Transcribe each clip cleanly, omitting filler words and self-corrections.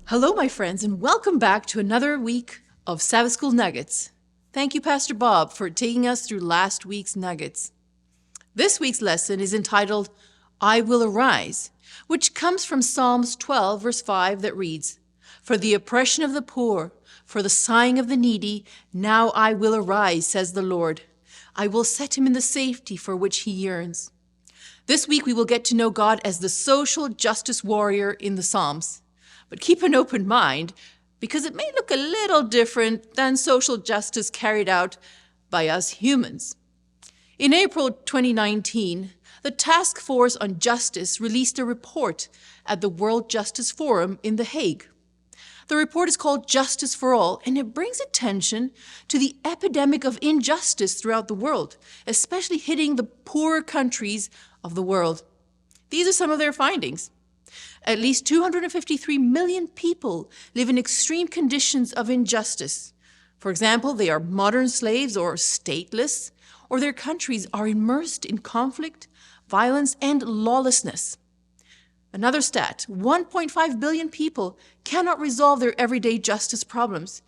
Hello, my friends, and welcome back to another week of Sabbath School Nuggets. Thank you, Pastor Bob, for taking us through last week's nuggets. This week's lesson is entitled, I Will Arise, which comes from Psalms 12, verse 5, that reads, For the oppression of the poor, for the sighing of the needy, now I will arise, says the Lord. I will set him in the safety for which he yearns. This week we will get to know God as the social justice warrior in the Psalms. But keep an open mind, because it may look a little different than social justice carried out by us humans. In April 2019, the Task Force on Justice released a report at the World Justice Forum in The Hague. The report is called Justice for All, and it brings attention to the epidemic of injustice throughout the world, especially hitting the poorer countries of the world. These are some of their findings. At least 253 million people live in extreme conditions of injustice. For example, they are modern slaves or stateless, or their countries are immersed in conflict, violence, and lawlessness. Another stat, 1.5 billion people cannot resolve their everyday justice problems,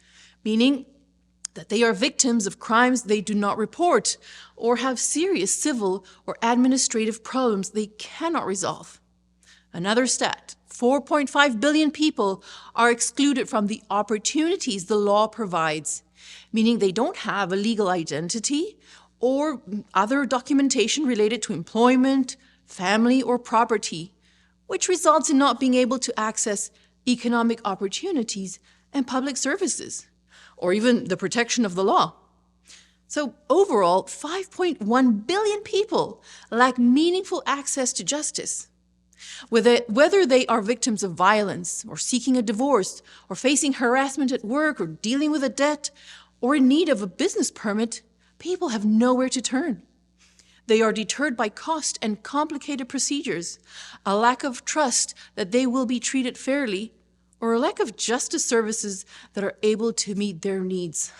meaning that they are victims of crimes they do not report or have serious civil or administrative problems they cannot resolve. Another stat, 4.5 billion people are excluded from the opportunities the law provides, meaning they don't have a legal identity or other documentation related to employment, family, or property, which results in not being able to access economic opportunities and public services, or even the protection of the law. So overall, 5.1 billion people lack meaningful access to justice. Whether they are victims of violence, or seeking a divorce, or facing harassment at work, or dealing with a debt, or in need of a business permit, people have nowhere to turn. They are deterred by cost and complicated procedures, a lack of trust that they will be treated fairly, or a lack of justice services that are able to meet their needs.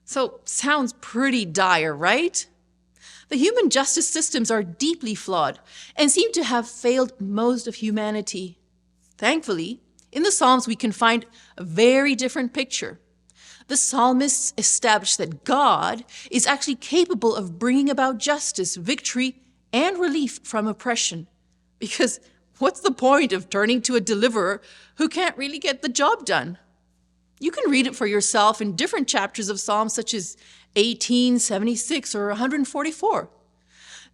So, sounds pretty dire, right? The human justice systems are deeply flawed and seem to have failed most of humanity. Thankfully, in the Psalms we can find a very different picture. The Psalmists establish that God is actually capable of bringing about justice, victory, and relief from oppression. Because what's the point of turning to a deliverer who can't really get the job done? You can read it for yourself in different chapters of Psalms such as 18, 76, or 144.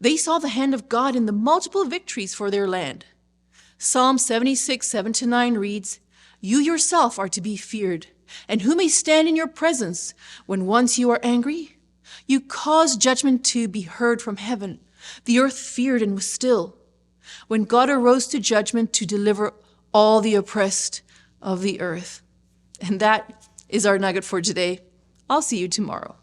They saw the hand of God in the multiple victories for their land. Psalm 76, 7-9 reads, You yourself are to be feared, and who may stand in your presence when once you are angry? You caused judgment to be heard from heaven. The earth feared and was still. When God arose to judgment to deliver all the oppressed of the earth. And that is our nugget for today. I'll see you tomorrow.